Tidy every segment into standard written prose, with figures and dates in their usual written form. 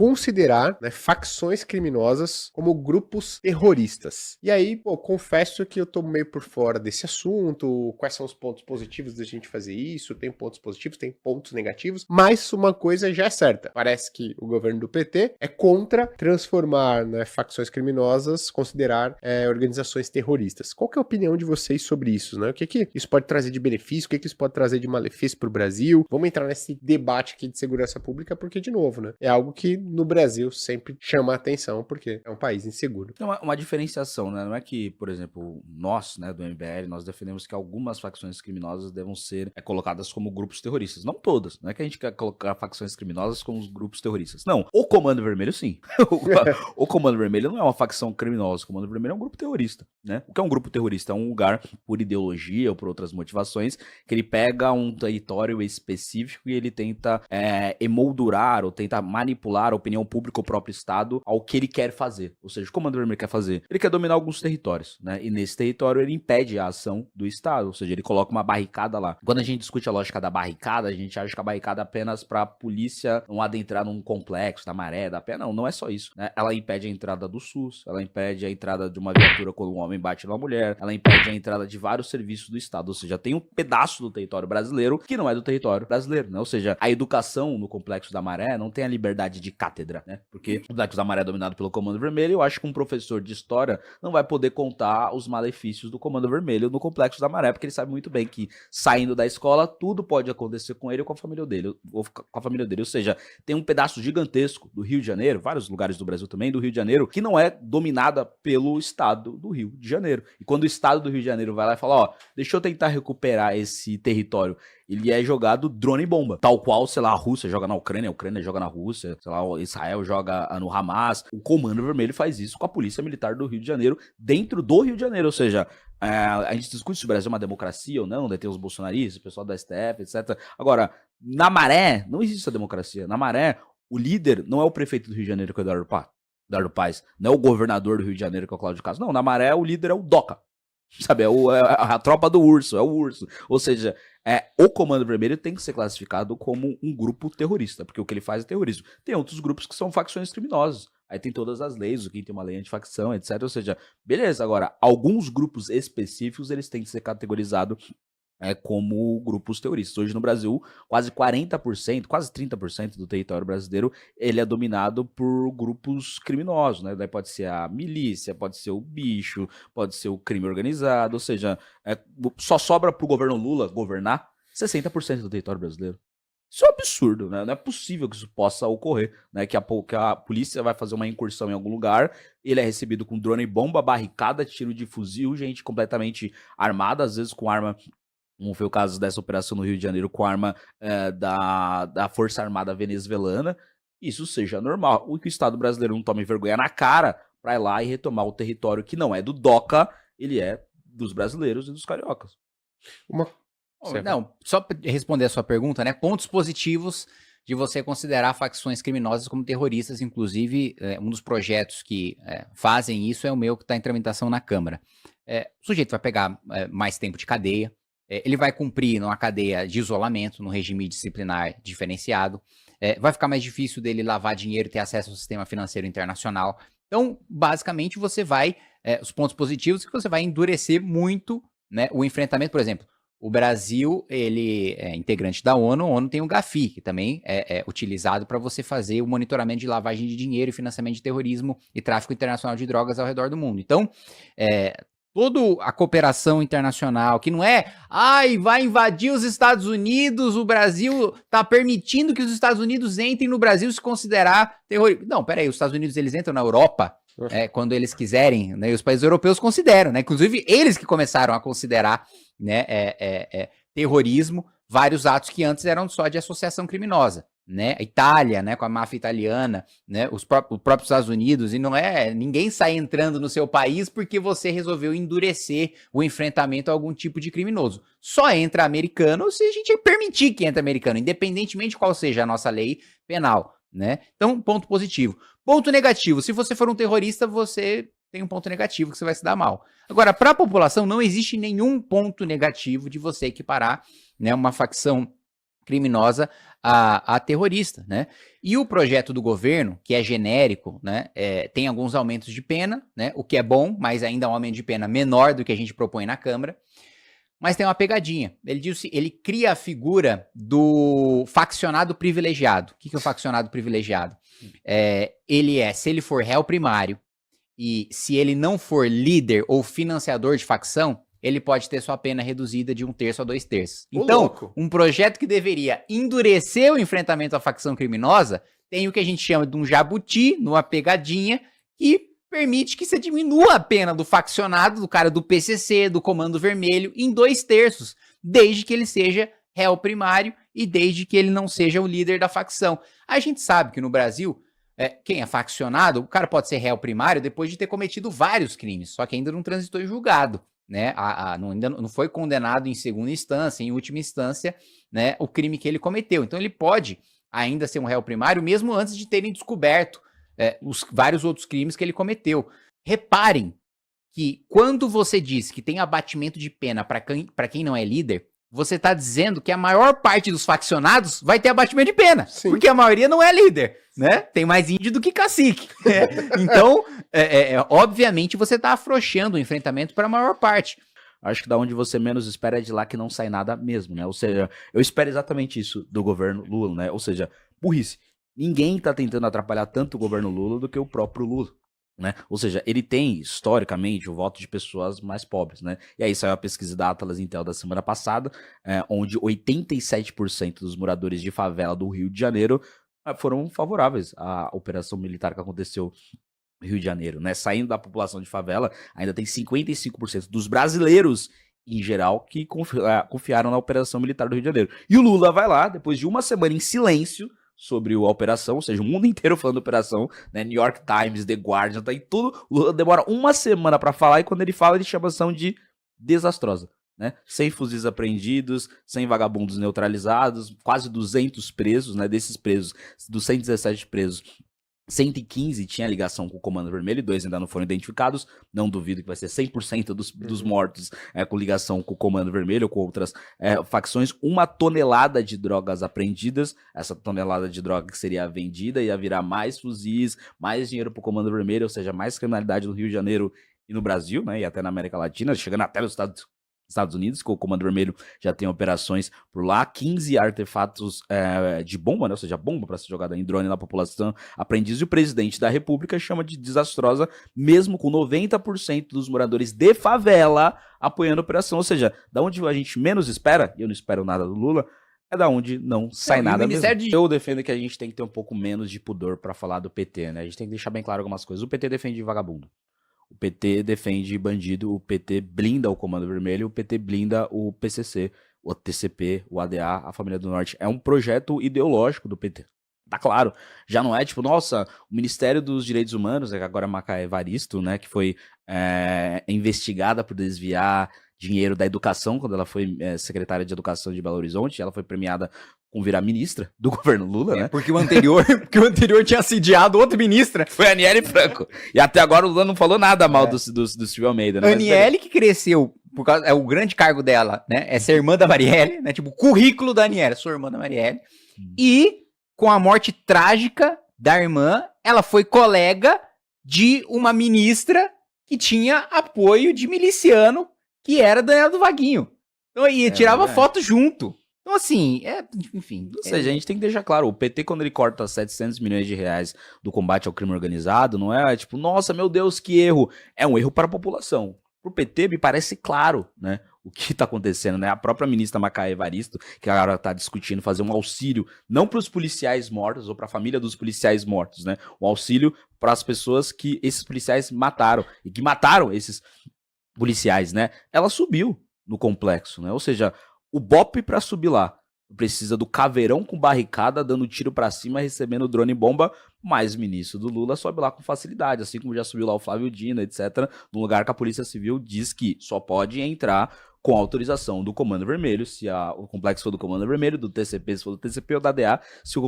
considerar, né, facções criminosas como grupos terroristas. E aí, pô, confesso que eu tô meio por fora desse assunto, quais são os pontos positivos da gente fazer isso, tem pontos positivos, tem pontos negativos, mas uma coisa já é certa, parece que o governo do PT é contra transformar, né, facções criminosas, considerar organizações terroristas. Qual que é a opinião de vocês sobre isso, né? O que isso pode trazer de benefício, o que isso pode trazer de malefício para o Brasil? Vamos entrar nesse debate aqui de segurança pública, porque, de novo, né, é algo que no Brasil sempre chama a atenção, porque é um país inseguro. Tem uma diferenciação, né? Não é que, por exemplo, nós, né, do MBL, nós defendemos que algumas facções criminosas devam ser colocadas como grupos terroristas. Não todas. Não é que a gente quer colocar facções criminosas como os grupos terroristas. Não. O Comando Vermelho, sim. O Comando Vermelho não é uma facção criminosa. O Comando Vermelho é um grupo terrorista, né? O que é um grupo terrorista? É um lugar por ideologia ou por outras motivações que ele pega um território específico e ele tenta emoldurar ou tenta manipular a opinião pública ou o próprio Estado ao que ele quer fazer. Ou seja, o Comando Vermelho quer fazer? Ele quer dominar alguns territórios, né? E nesse território ele impede a ação do Estado, ou seja, ele coloca uma barricada lá. Quando a gente discute a lógica da barricada, a gente acha que a barricada é apenas para a polícia não adentrar num complexo da Maré, da Penha. Não é só isso, né? Ela impede a entrada do SUS, ela impede a entrada de uma viatura quando um homem bate numa mulher, ela impede a entrada de vários serviços do Estado, ou seja, tem um pedaço do território brasileiro que não é do território brasileiro, né? Ou seja, a educação no Complexo da Maré não tem a liberdade de cátedra, né? Porque o Complexo da Maré é dominado pelo Comando Vermelho, eu acho que um professor de história não vai poder contar os malefícios do Comando Vermelho no Complexo da Maré, porque ele sabe muito bem que saindo da escola tudo pode acontecer com ele ou com a família dele, ou seja, tem um pedaço gigantesco do Rio de Janeiro, vários lugares do Brasil também, do Rio de Janeiro, que não é dominada pelo Estado do Rio de Janeiro. E quando o Estado do Rio de Janeiro vai lá e fala, ó, deixa eu tentar recuperar esse território, ele é jogado drone e bomba. Tal qual, sei lá, a Rússia joga na Ucrânia, a Ucrânia joga na Rússia, sei lá, Israel joga no Hamas. O Comando Vermelho faz isso com a Polícia Militar do Rio de Janeiro, dentro do Rio de Janeiro. Ou seja, a gente discute se o Brasil é uma democracia ou não, daí tem os bolsonaristas, o pessoal da STF, etc. Agora, na Maré, não existe essa democracia. Na Maré, o líder não é o prefeito do Rio de Janeiro, que é o Eduardo Paes, não é o governador do Rio de Janeiro, que é o Cláudio Castro. Não, na Maré, o líder é o DOCA. Sabe, a tropa do urso, é o urso. Ou seja, o Comando Vermelho tem que ser classificado como um grupo terrorista, porque o que ele faz é terrorismo. Tem outros grupos que são facções criminosas. Aí tem todas as leis, quem tem uma lei antifacção, etc. Ou seja, beleza, agora, alguns grupos específicos, eles têm que ser categorizados como grupos terroristas. Hoje no Brasil, quase 40%, quase 30% do território brasileiro, ele é dominado por grupos criminosos, né? Daí pode ser a milícia, pode ser o bicho, pode ser o crime organizado, ou seja, só sobra pro governo Lula governar 60% do território brasileiro. Isso é um absurdo, né? Não é possível que isso possa ocorrer, né? Que a polícia vai fazer uma incursão em algum lugar, ele é recebido com drone e bomba, barricada, tiro de fuzil, gente completamente armada, às vezes com arma. Como foi o caso dessa operação no Rio de Janeiro com arma da Força Armada Venezuelana, isso seja normal. O que o Estado brasileiro não tome vergonha na cara para ir lá e retomar o território que não é do DOCA, ele é dos brasileiros e dos cariocas. Não, só para responder a sua pergunta, né? Pontos positivos de você considerar facções criminosas como terroristas, inclusive um dos projetos que fazem isso é o meu que está em tramitação na Câmara. O sujeito vai pegar mais tempo de cadeia, ele vai cumprir numa cadeia de isolamento, no regime disciplinar diferenciado, vai ficar mais difícil dele lavar dinheiro e ter acesso ao sistema financeiro internacional. Então, basicamente, você vai, os pontos positivos é que você vai endurecer muito, né, o enfrentamento. Por exemplo, o Brasil, ele é integrante da ONU, a ONU tem o GAFI, que também é utilizado para você fazer o monitoramento de lavagem de dinheiro e financiamento de terrorismo e tráfico internacional de drogas ao redor do mundo. Então, toda a cooperação internacional, que não vai invadir os Estados Unidos, o Brasil tá permitindo que os Estados Unidos entrem no Brasil se considerar terrorista. Não, peraí, os Estados Unidos, eles entram na Europa quando eles quiserem, né, e os países europeus consideram, né, inclusive eles que começaram a considerar, né, terrorismo, vários atos que antes eram só de associação criminosa. Né, a Itália, né, com a máfia italiana, né, os próprios Estados Unidos, e não ninguém sai entrando no seu país porque você resolveu endurecer o enfrentamento a algum tipo de criminoso. Só entra americano se a gente permitir que entre americano, independentemente de qual seja a nossa lei penal, né? Então, ponto positivo. Ponto negativo, se você for um terrorista, você tem um ponto negativo que você vai se dar mal. Agora, para a população, não existe nenhum ponto negativo de você equiparar, né, uma facção criminosa a terrorista, né? E o projeto do governo, que é genérico, né, tem alguns aumentos de pena, né, o que é bom, mas ainda é um aumento de pena menor do que a gente propõe na Câmara. Mas tem uma pegadinha. Ele cria a figura do faccionado privilegiado. O que é o faccionado privilegiado? Se ele for réu primário e se ele não for líder ou financiador de facção, ele pode ter sua pena reduzida de 1/3 a 2/3. Então, um projeto que deveria endurecer o enfrentamento à facção criminosa tem o que a gente chama de um jabuti, numa pegadinha, que permite que você diminua a pena do faccionado, do cara do PCC, do Comando Vermelho, em 2/3, desde que ele seja réu primário e desde que ele não seja o líder da facção. A gente sabe que no Brasil, quem é faccionado, o cara pode ser réu primário depois de ter cometido vários crimes, só que ainda não transitou em julgado, né? Ainda não foi condenado em segunda instância, em última instância, né, o crime que ele cometeu. Então ele pode ainda ser um réu primário, mesmo antes de terem descoberto os vários outros crimes que ele cometeu. Reparem que quando você diz que tem abatimento de pena para quem não é líder, você está dizendo que a maior parte dos faccionados vai ter abatimento de pena. Sim. Porque a maioria não é líder, né? Tem mais índio do que cacique. Então, obviamente, você está afrouxando o enfrentamento para a maior parte. Acho que da onde você menos espera é de lá que não sai nada mesmo, né? Ou seja, eu espero exatamente isso do governo Lula, né? Ou seja, burrice. Ninguém tá tentando atrapalhar tanto o governo Lula do que o próprio Lula, né? Ou seja, ele tem, historicamente, o voto de pessoas mais pobres, né? E aí saiu a pesquisa da Atlas Intel da semana passada, onde 87% dos moradores de favela do Rio de Janeiro foram favoráveis à operação militar que aconteceu no Rio de Janeiro, né? Saindo da população de favela, ainda tem 55% dos brasileiros em geral que confiaram na operação militar do Rio de Janeiro. E o Lula vai lá, depois de uma semana em silêncio sobre a operação, ou seja, o mundo inteiro falando da operação, né? New York Times, The Guardian, tá aí tudo. O Lula demora uma semana pra falar e quando ele fala, ele chama a ação de desastrosa, né? 100 fuzis apreendidos, 100 vagabundos neutralizados, quase 200 presos, né? Desses presos, dos 117 presos, 115 tinha ligação com o Comando Vermelho, 2 ainda não foram identificados. Não duvido que vai ser 100% dos mortos com ligação com o Comando Vermelho ou com outras facções. 1 tonelada de drogas apreendidas. Essa tonelada de droga que seria vendida ia virar mais fuzis, mais dinheiro para o Comando Vermelho, ou seja, mais criminalidade no Rio de Janeiro e no Brasil, né? E até na América Latina, chegando até nos Estados Unidos, que o Comando Vermelho já tem operações por lá, 15 artefatos de bomba, né? Ou seja, bomba para ser jogada em drone na população apreendidos, e o presidente da República chama de desastrosa, mesmo com 90% dos moradores de favela apoiando a operação. Ou seja, da onde a gente menos espera, e eu não espero nada do Lula, é da onde não sai nada mesmo. Eu defendo que a gente tem que ter um pouco menos de pudor para falar do PT, né? A gente tem que deixar bem claro algumas coisas. O PT defende vagabundo. O PT defende bandido, o PT blinda o Comando Vermelho, o PT blinda o PCC, o TCP, o ADA, a Família do Norte. É um projeto ideológico do PT. Tá claro. Já não é tipo, nossa, o Ministério dos Direitos Humanos, que agora é Macaé Evaristo, né, que foi investigada por desviar dinheiro da educação, quando ela foi secretária de Educação de Belo Horizonte, ela foi premiada com virar ministra do governo Lula, né? Porque o anterior tinha assediado outra ministra. Foi a Aniele Franco. E até agora o Lula não falou nada mal do Silvio Almeida, né? Aniele que cresceu, por causa, o grande cargo dela, né? É ser irmã da Marielle, né? Tipo, o currículo da Aniele, sua irmã da Marielle. E com a morte trágica da irmã, ela foi colega de uma ministra que tinha apoio de miliciano, que era Daniela do Vaguinho. Então, e tirava foto junto. Então, assim, enfim. Ou seja, a gente tem que deixar claro, o PT, quando ele corta 700 milhões de reais do combate ao crime organizado, não é tipo, nossa, meu Deus, que erro. É um erro para a população. Pro PT, me parece claro, né, o que tá acontecendo, né? A própria ministra Macaé Evaristo, que agora tá discutindo fazer um auxílio, não para os policiais mortos, ou para a família dos policiais mortos, né? Um auxílio para as pessoas que esses policiais mataram, e que mataram esses policiais, né? Ela subiu no complexo, né? Ou seja, o BOPE para subir lá precisa do caveirão com barricada, dando tiro para cima, recebendo drone e bomba, mas o ministro do Lula sobe lá com facilidade, assim como já subiu lá o Flávio Dino, etc., num lugar que a Polícia Civil diz que só pode entrar com autorização do Comando Vermelho, se o complexo for do Comando Vermelho, do TCP, se for do TCP ou da ADA, se o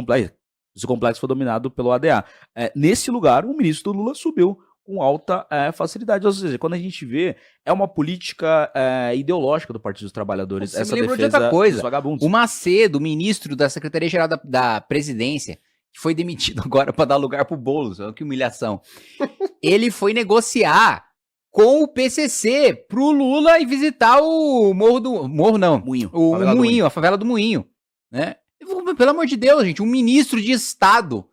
complexo for dominado pelo ADA. Nesse lugar, o ministro do Lula subiu com alta facilidade. Ou seja, quando a gente vê, é uma política ideológica do Partido dos Trabalhadores, Você essa me lembrou de defesa outra coisa. dos vagabundos. O Macedo, ministro da Secretaria-Geral da Presidência, que foi demitido agora para dar lugar pro Boulos, olha que humilhação. Ele foi negociar com o PCC pro Lula e visitar o Moinho. O Moinho, a favela do Moinho, né? Pelo amor de Deus, gente, um ministro de Estado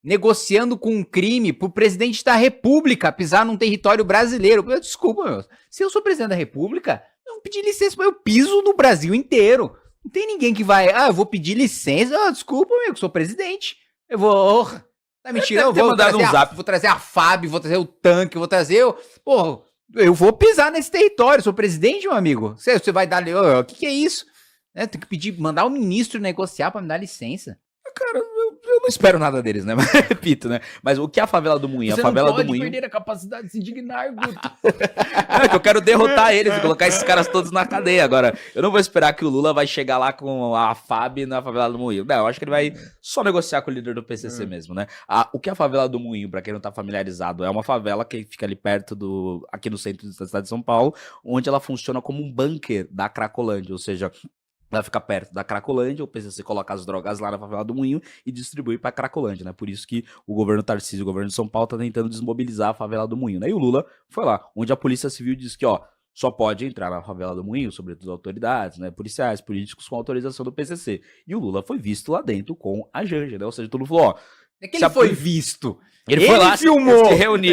negociando com um crime pro presidente da República pisar num território brasileiro. Desculpa, meu. Se eu sou presidente da República, eu vou pedir licença, eu piso no Brasil inteiro. Não tem ninguém que vai, eu vou pedir licença. Desculpa, meu, que sou presidente. Eu vou... Tá mentindo? Eu vou trazer a FAB, vou trazer o tanque, vou trazer... eu vou pisar nesse território, sou presidente, meu amigo. Você vai dar... O que é isso? Tem que pedir, mandar o ministro negociar pra me dar licença. Cara, eu não espero nada deles, né? Mas repito, né? Mas o que é a favela do Moinho? Você a favela não pode do Moinho... perder a capacidade de se indignar, Guto. É que eu quero derrotar eles e colocar esses caras todos na cadeia. Agora, eu não vou esperar que o Lula vai chegar lá com a FAB na favela do Moinho. Não, eu acho que ele vai só negociar com o líder do PCC mesmo, né? O que é a favela do Moinho, pra quem não tá familiarizado, é uma favela que fica ali perto aqui no centro da cidade de São Paulo, onde ela funciona como um bunker da Cracolândia, ou seja... Ela fica perto da Cracolândia, o PCC coloca as drogas lá na favela do Moinho e distribui pra Cracolândia, né? Por isso que o governo Tarcísio, o governo de São Paulo, tá tentando desmobilizar a favela do Moinho, né? E o Lula foi lá, onde a Polícia Civil diz que, só pode entrar na favela do Moinho, sobretudo autoridades, né? Policiais, políticos com autorização do PCC. E o Lula foi visto lá dentro com a Janja, né? Ou seja, todo mundo falou, É que ele foi visto. Ele foi lá, filmou. Se reuniu.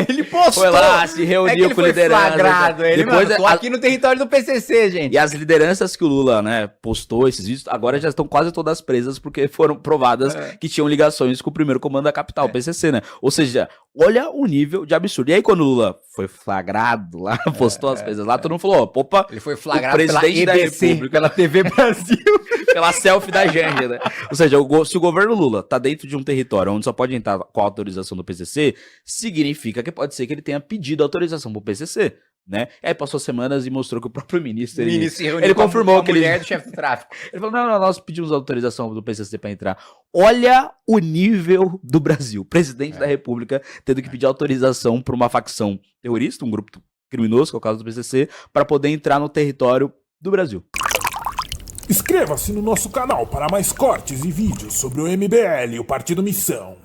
Ele postou. Foi lá, se reuniu com liderança. Flagrado. Depois tô aqui no território do PCC, gente. E as lideranças que o Lula, né, postou esses vídeos, agora já estão quase todas presas porque foram provadas que tinham ligações com o primeiro comando da capital, o PCC, né? Ou seja, olha o nível de absurdo. E aí quando o Lula foi flagrado lá, postou as coisas lá, todo mundo falou, opa, ele foi flagrado presidente pela EBC, da República, pela TV Brasil, pela selfie da Janja, né? Ou seja, se o governo Lula tá dentro de um território onde só pode entrar com a autorização do PCC, significa que pode ser que ele tenha pedido autorização pro PCC, né? Aí passou semanas e mostrou que o próprio ministro, ele confirmou que ele... mulher do chefe do tráfico. Ele falou, não, nós pedimos autorização do PCC pra entrar. Olha o nível do Brasil. Presidente da República tendo que pedir autorização pra uma facção terrorista, um grupo criminoso, que é o caso do PCC, para poder entrar no território do Brasil. Inscreva-se no nosso canal para mais cortes e vídeos sobre o MBL e o Partido Missão.